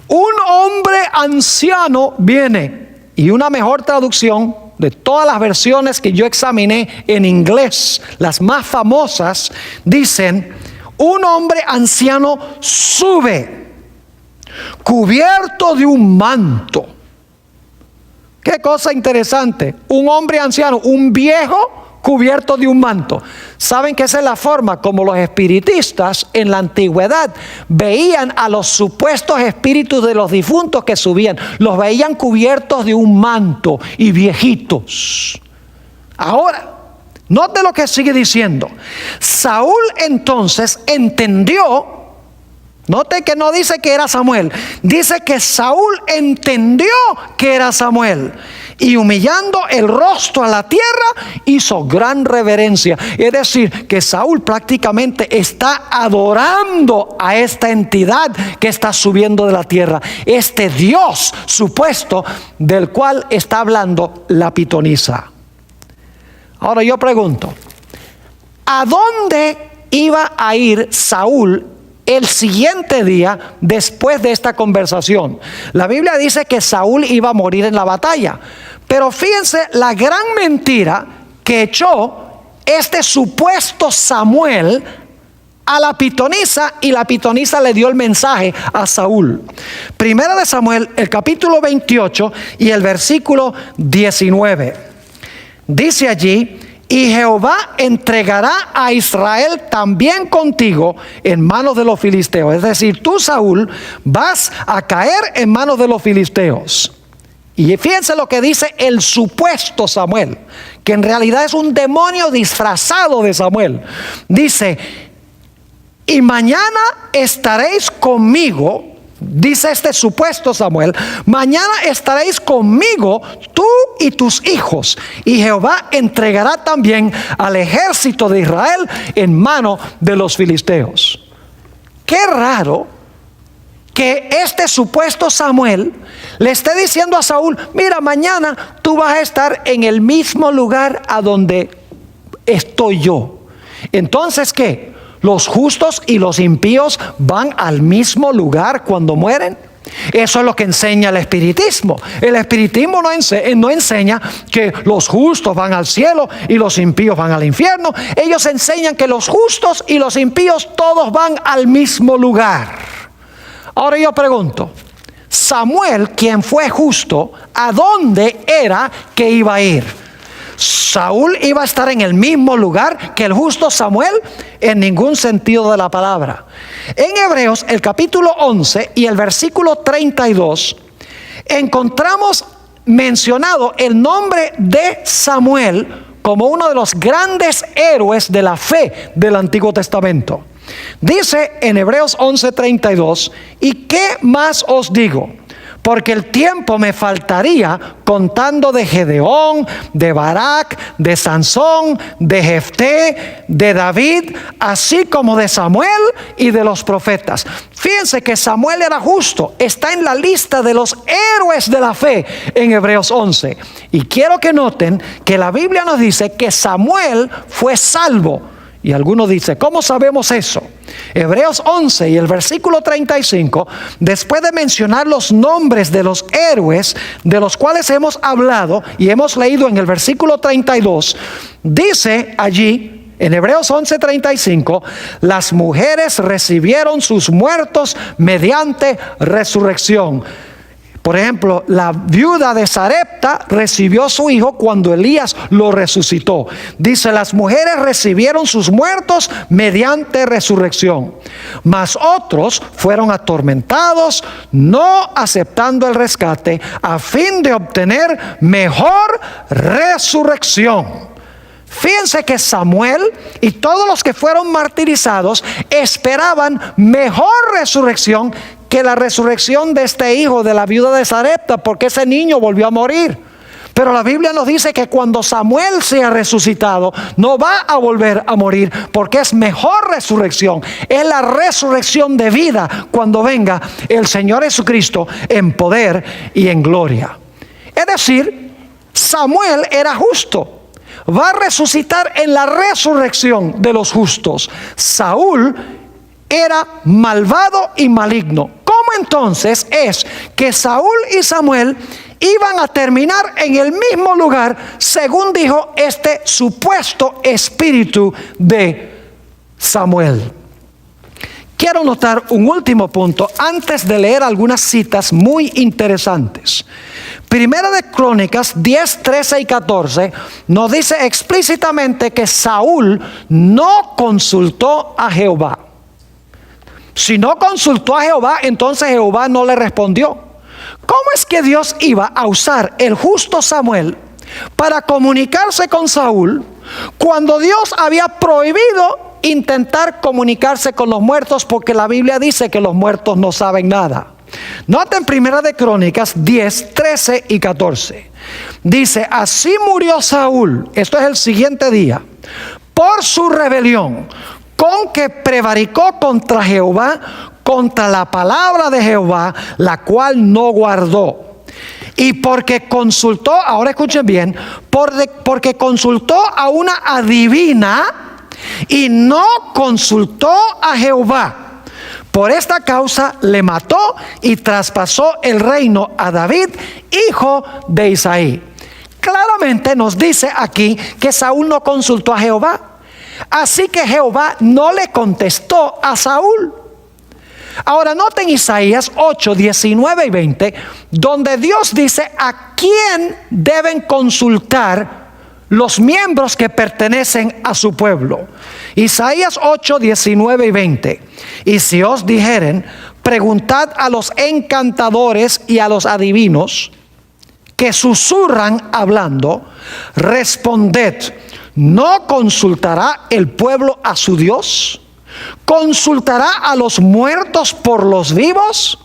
un hombre anciano viene. Y una mejor traducción de todas las versiones que yo examiné en inglés, las más famosas, dicen: un hombre anciano sube, cubierto de un manto, Qué cosa interesante. Un hombre anciano, un viejo cubierto de un manto. ¿Saben que esa es la forma como los espiritistas en la antigüedad veían a los supuestos espíritus de los difuntos que subían? Los veían cubiertos de un manto y viejitos. Ahora, note lo que sigue diciendo. Saúl entonces entendió. Note que no dice que era Samuel, dice que Saúl entendió que era Samuel, y humillando el rostro a la tierra hizo gran reverencia. Es decir, que Saúl prácticamente está adorando a esta entidad que está subiendo de la tierra, este Dios supuesto del cual está hablando la pitonisa. Ahora yo pregunto, ¿a dónde iba a ir Saúl el siguiente día después de esta conversación? La Biblia dice que Saúl iba a morir en la batalla, pero fíjense la gran mentira que echó este supuesto Samuel a la pitonisa, y la pitonisa le dio el mensaje a Saúl. Primera de Samuel, el capítulo 28 y el versículo 19. Dice allí: y Jehová entregará a Israel también contigo en manos de los filisteos. Es decir, tú, Saúl, vas a caer en manos de los filisteos. Y fíjense lo que dice el supuesto Samuel, que en realidad es un demonio disfrazado de Samuel. Dice: y mañana estaréis conmigo. Dice este supuesto Samuel: mañana estaréis conmigo tú y tus hijos, y Jehová entregará también al ejército de Israel en mano de los filisteos. Qué raro que este supuesto Samuel le esté diciendo a Saúl: mira, mañana tú vas a estar en el mismo lugar a donde estoy yo. Entonces, ¿qué? ¿Los justos y los impíos van al mismo lugar cuando mueren? Eso es lo que enseña el espiritismo. El espiritismo no enseña que los justos van al cielo y los impíos van al infierno. Ellos enseñan que los justos y los impíos todos van al mismo lugar. Ahora yo pregunto, Samuel, quien fue justo, ¿a dónde era que iba a ir? ¿Saúl iba a estar en el mismo lugar que el justo Samuel? En ningún sentido de la palabra. En Hebreos, el capítulo 11 y el versículo 32, encontramos mencionado el nombre de Samuel como uno de los grandes héroes de la fe del Antiguo Testamento. Dice en Hebreos 11:32: ¿y qué más os digo? Porque el tiempo me faltaría contando de Gedeón, de Barak, de Sansón, de Jefté, de David, así como de Samuel y de los profetas. Fíjense que Samuel era justo, está en la lista de los héroes de la fe en Hebreos 11. Y quiero que noten que la Biblia nos dice que Samuel fue salvo. Y algunos dicen, ¿cómo sabemos eso? Hebreos 11 y el versículo 35, después de mencionar los nombres de los héroes de los cuales hemos hablado y hemos leído en el versículo 32, dice allí en Hebreos 11:35, las mujeres recibieron sus muertos mediante resurrección. Por ejemplo, la viuda de Sarepta recibió a su hijo cuando Elías lo resucitó. Dice, las mujeres recibieron sus muertos mediante resurrección. Mas otros fueron atormentados, no aceptando el rescate, a fin de obtener mejor resurrección. Fíjense que Samuel y todos los que fueron martirizados esperaban mejor resurrección que la resurrección de este hijo de la viuda de Sarepta, porque ese niño volvió a morir. Pero la Biblia nos dice que cuando Samuel sea resucitado, no va a volver a morir, porque es mejor resurrección. Es la resurrección de vida cuando venga el Señor Jesucristo en poder y en gloria. Es decir, Samuel era justo. Va a resucitar en la resurrección de los justos. Saúl era malvado y maligno. ¿Cómo entonces es que Saúl y Samuel iban a terminar en el mismo lugar, según dijo este supuesto espíritu de Samuel? Quiero notar un último punto antes de leer algunas citas muy interesantes. Primera de Crónicas 10, 13 y 14 nos dice explícitamente que Saúl no consultó a Jehová. Si no consultó a Jehová, entonces Jehová no le respondió. ¿Cómo es que Dios iba a usar el justo Samuel para comunicarse con Saúl cuando Dios había prohibido intentar comunicarse con los muertos, porque la Biblia dice que los muertos no saben nada? Noten Primera de Crónicas 10, 13 y 14. Dice: así murió Saúl, esto es el siguiente día, por su rebelión, con que prevaricó contra Jehová, contra la palabra de Jehová, la cual no guardó. Y porque consultó, ahora escuchen bien, porque consultó a una adivina y no consultó a Jehová. Por esta causa le mató y traspasó el reino a David, hijo de Isaí. Claramente nos dice aquí que Saúl no consultó a Jehová. Así que Jehová no le contestó a Saúl. Ahora noten Isaías 8, 19 y 20, donde Dios dice a quién deben consultar los miembros que pertenecen a su pueblo. Isaías 8, 19 y 20. Y si os dijeren, preguntad a los encantadores y a los adivinos que susurran hablando, responded: ¿no consultará el pueblo a su Dios? ¿Consultará a los muertos por los vivos?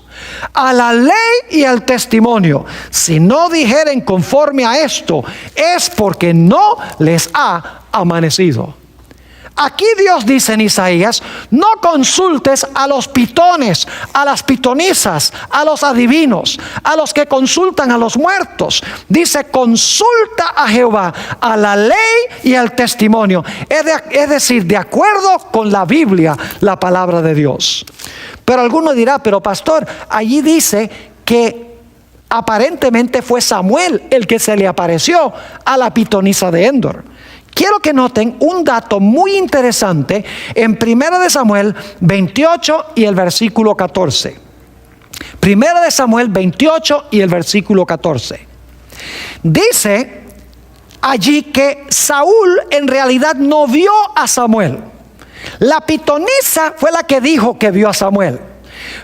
A la ley y al testimonio. Si no dijeren conforme a esto, es porque no les ha amanecido. Aquí Dios dice en Isaías: no consultes a los pitones, a las pitonisas, a los adivinos, a los que consultan a los muertos. Dice: consulta a Jehová, a la ley y al testimonio. Es decir, de acuerdo con la Biblia, la palabra de Dios. Pero alguno dirá: pero pastor, allí dice que aparentemente fue Samuel el que se le apareció a la pitonisa de Endor. Quiero que noten un dato muy interesante en 1 de Samuel 28 y el versículo 14. 1 de Samuel 28 y el versículo 14. Dice allí que Saúl en realidad no vio a Samuel. La pitonisa fue la que dijo que vio a Samuel.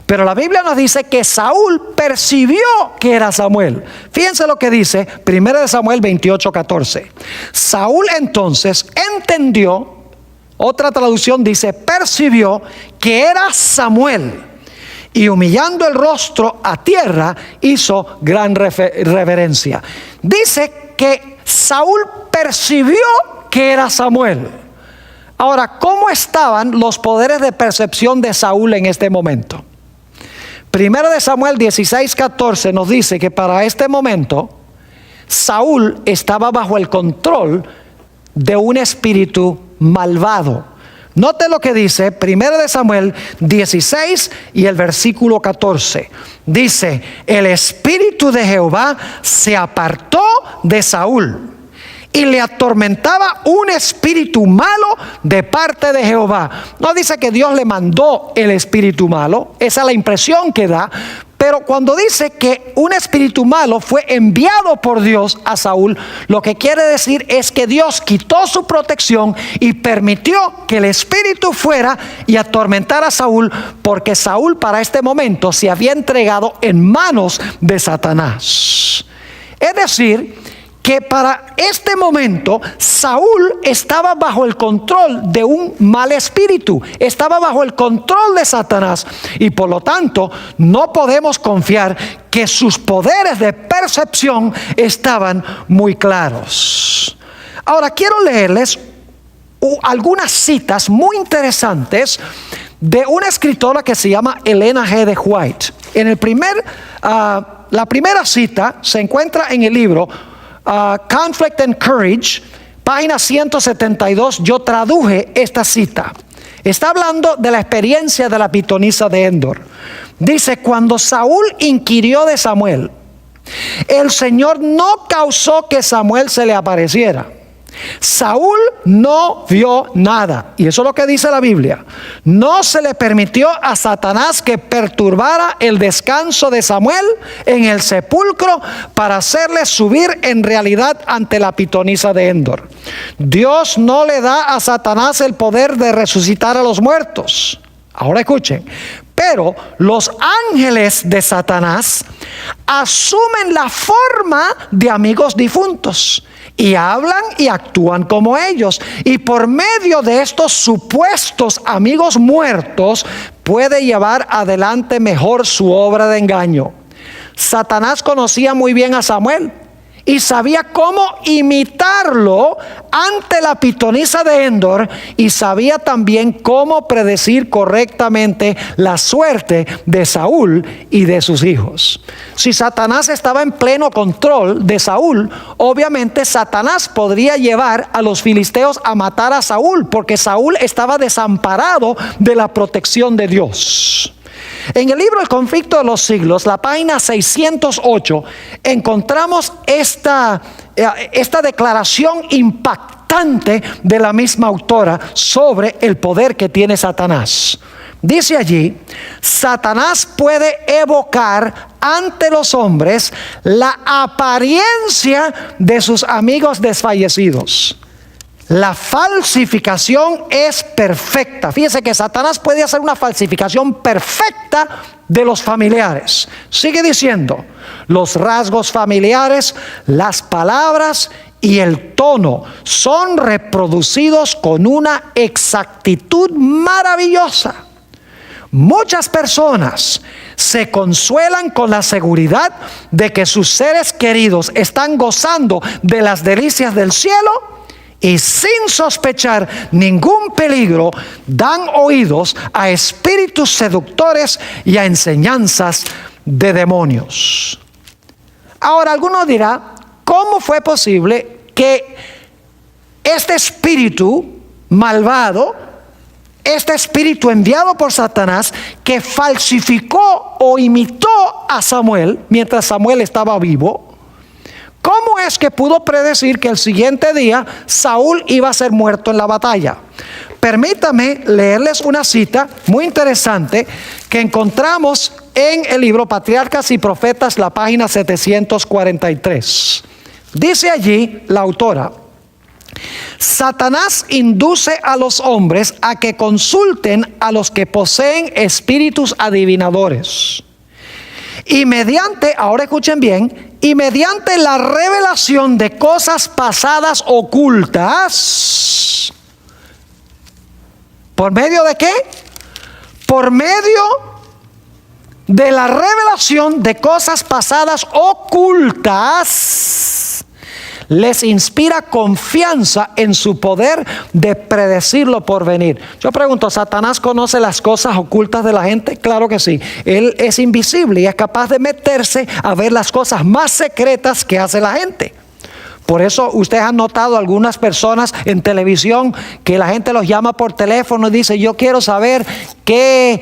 Pero la Biblia nos dice que Saúl percibió que era Samuel. Fíjense lo que dice 1 de Samuel 28, 14. Saúl entonces entendió, otra traducción dice percibió, que era Samuel, y humillando el rostro a tierra hizo gran reverencia. Dice que Saúl percibió que era Samuel. Ahora, ¿cómo estaban los poderes de percepción de Saúl en este momento? 1 de Samuel 16, 14 nos dice que para este momento Saúl estaba bajo el control de un espíritu malvado. Note lo que dice 1 de Samuel 16 y el versículo 14. Dice: el espíritu de Jehová se apartó de Saúl, y le atormentaba un espíritu malo de parte de Jehová. No dice que Dios le mandó el espíritu malo, esa es la impresión que da. Pero cuando dice que un espíritu malo fue enviado por Dios a Saúl, lo que quiere decir es que Dios quitó su protección y permitió que el espíritu fuera y atormentara a Saúl, porque Saúl para este momento se había entregado en manos de Satanás. Es decir, que para este momento Saúl estaba bajo el control de un mal espíritu, estaba bajo el control de Satanás, y por lo tanto no podemos confiar que sus poderes de percepción estaban muy claros. Ahora quiero leerles algunas citas muy interesantes de una escritora que se llama Elena G. de White. La primera cita se encuentra en el libro Conflict and Courage, página 172. Yo traduje esta cita. Está hablando de la experiencia de la pitonisa de Endor. Dice: cuando Saúl inquirió de Samuel, el Señor no causó que Samuel se le apareciera. Saúl no vio nada, y eso es lo que dice la Biblia. No se le permitió a Satanás que perturbara el descanso de Samuel en el sepulcro para hacerle subir en realidad ante la pitonisa de Endor. Dios no le da a Satanás el poder de resucitar a los muertos. Ahora escuchen, pero los ángeles de Satanás asumen la forma de amigos difuntos y hablan y actúan como ellos. Y por medio de estos supuestos amigos muertos puede llevar adelante mejor su obra de engaño. Satanás conocía muy bien a Samuel y sabía cómo imitarlo ante la pitonisa de Endor, y sabía también cómo predecir correctamente la suerte de Saúl y de sus hijos. Si Satanás estaba en pleno control de Saúl, obviamente Satanás podría llevar a los filisteos a matar a Saúl, porque Saúl estaba desamparado de la protección de Dios. En el libro El conflicto de los siglos, la página 608, encontramos esta declaración impactante de la misma autora sobre el poder que tiene Satanás. Dice allí: Satanás puede evocar ante los hombres la apariencia de sus amigos desfallecidos. La falsificación es perfecta. Fíjese que Satanás puede hacer una falsificación perfecta de los familiares. Sigue diciendo: los rasgos familiares, las palabras y el tono son reproducidos con una exactitud maravillosa. Muchas personas se consuelan con la seguridad de que sus seres queridos están gozando de las delicias del cielo, y sin sospechar ningún peligro dan oídos a espíritus seductores y a enseñanzas de demonios. Ahora, alguno dirá: ¿cómo fue posible que este espíritu malvado, este espíritu enviado por Satanás, que falsificó o imitó a Samuel mientras Samuel estaba vivo, cómo es que pudo predecir que el siguiente día Saúl iba a ser muerto en la batalla? Permítame leerles una cita muy interesante que encontramos en el libro Patriarcas y Profetas, la página 743. Dice allí la autora: Satanás induce a los hombres a que consulten a los que poseen espíritus adivinadores. Y mediante, ahora escuchen bien, y mediante la revelación de cosas pasadas ocultas. ¿Por medio de qué? Por medio de la revelación de cosas pasadas ocultas, les inspira confianza en su poder de predecir lo por venir. Yo pregunto: ¿Satanás conoce las cosas ocultas de la gente? Claro que sí. Él es invisible y es capaz de meterse a ver las cosas más secretas que hace la gente. Por eso ustedes han notado algunas personas en televisión que la gente los llama por teléfono y dice: yo quiero saber qué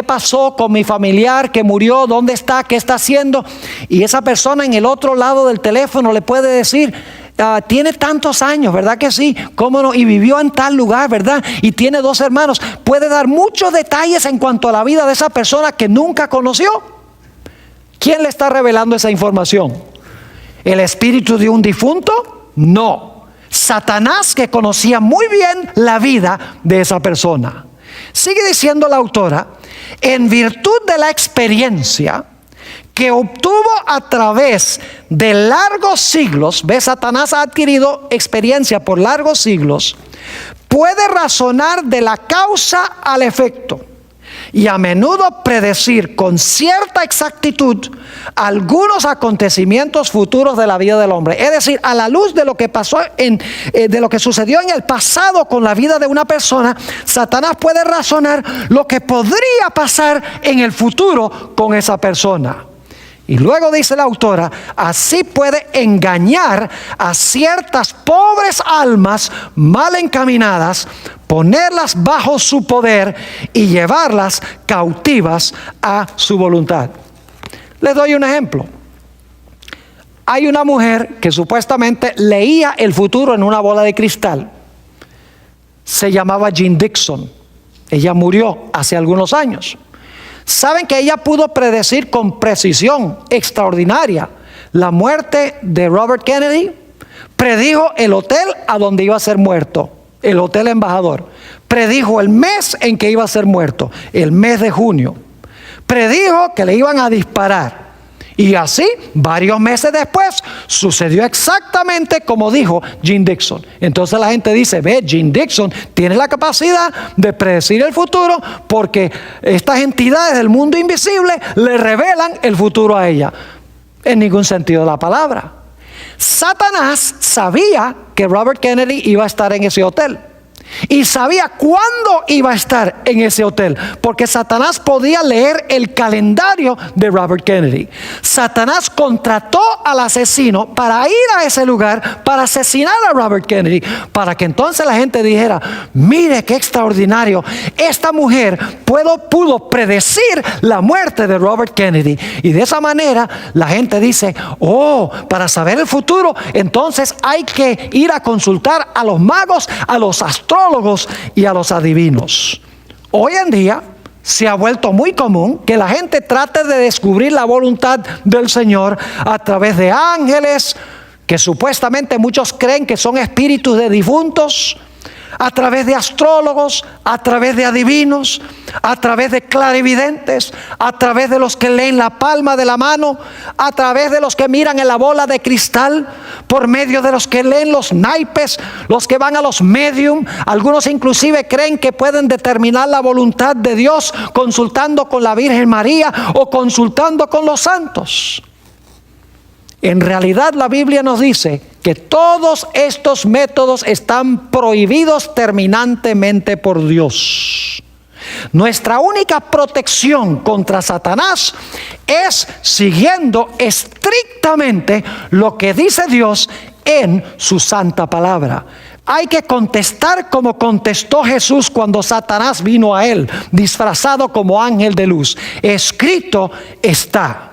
pasó con mi familiar que murió, dónde está, qué está haciendo. Y esa persona en el otro lado del teléfono le puede decir: tiene tantos años, ¿verdad que sí? ¿Cómo no? Y vivió en tal lugar, ¿verdad? Y tiene 2 hermanos. Puede dar muchos detalles en cuanto a la vida de esa persona que nunca conoció. ¿Quién le está revelando esa información? ¿El espíritu de un difunto? No. Satanás, que conocía muy bien la vida de esa persona. Sigue diciendo la autora: en virtud de la experiencia que obtuvo a través de largos siglos, ¿ves? Satanás ha adquirido experiencia por largos siglos, puede razonar de la causa al efecto y a menudo predecir con cierta exactitud algunos acontecimientos futuros de la vida del hombre. Es decir, a la luz de lo que pasó de lo que sucedió en el pasado con la vida de una persona, Satanás puede razonar lo que podría pasar en el futuro con esa persona. Y luego dice la autora: así puede engañar a ciertas pobres almas mal encaminadas, ponerlas bajo su poder y llevarlas cautivas a su voluntad. Les doy un ejemplo. hay una mujer que supuestamente leía el futuro en una bola de cristal. Se llamaba Jean Dixon. Ella murió hace algunos años. Saben que ella pudo predecir con precisión extraordinaria la muerte de Robert Kennedy. Predijo el hotel a donde iba a ser muerto, el Hotel Embajador. Predijo el mes en que iba a ser muerto, el mes de junio. Predijo que le iban a disparar. Y así, varios meses después, sucedió exactamente como dijo Jean Dixon. Entonces la gente dice, ve, Jean Dixon tiene la capacidad de predecir el futuro porque estas entidades del mundo invisible le revelan el futuro a ella. En ningún sentido de la palabra. Satanás sabía que Robert Kennedy iba a estar en ese hotel. Y sabía cuándo iba a estar en ese hotel, porque Satanás podía leer el calendario de Robert Kennedy. Satanás contrató al asesino para ir a ese lugar, para asesinar a Robert Kennedy, para que entonces la gente dijera, mire qué extraordinario, esta mujer pudo predecir la muerte de Robert Kennedy. Y de esa manera la gente dice, oh, para saber el futuro, entonces hay que ir a consultar a los magos, a los astrólogos y a los adivinos. Hoy en día se ha vuelto muy común que la gente trate de descubrir la voluntad del Señor a través de ángeles, que supuestamente muchos creen que son espíritus de difuntos, a través de astrólogos, a través de adivinos, a través de clarividentes, a través de los que leen la palma de la mano, a través de los que miran en la bola de cristal, por medio de los que leen los naipes, los que van a los medium. Algunos inclusive creen que pueden determinar la voluntad de Dios consultando con la Virgen María o consultando con los santos. En realidad la Biblia nos dice que todos estos métodos están prohibidos terminantemente por Dios. Nuestra única protección contra Satanás es siguiendo estrictamente lo que dice Dios en su santa palabra. Hay que contestar como contestó Jesús cuando Satanás vino a él, disfrazado como ángel de luz. Escrito está.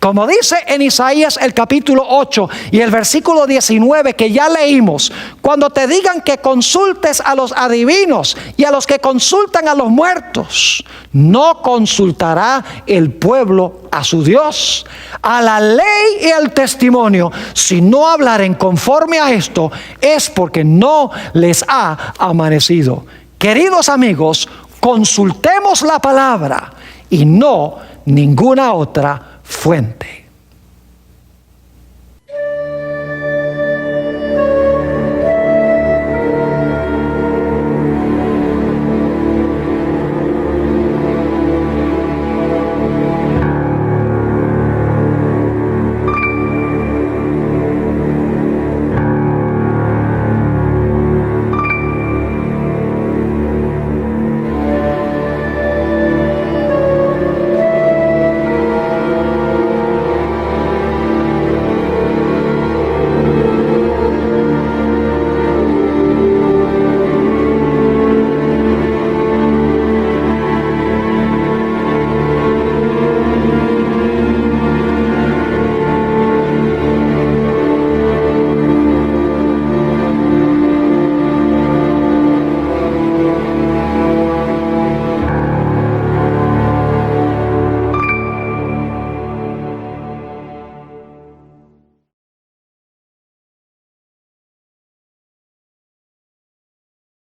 Como dice en Isaías el capítulo 8 y el versículo 19 que ya leímos, cuando te digan que consultes a los adivinos y a los que consultan a los muertos, no consultará el pueblo a su Dios, a la ley y al testimonio. Si no hablaren conforme a esto, es porque no les ha amanecido. Queridos amigos, consultemos la palabra y no ninguna otra fuente.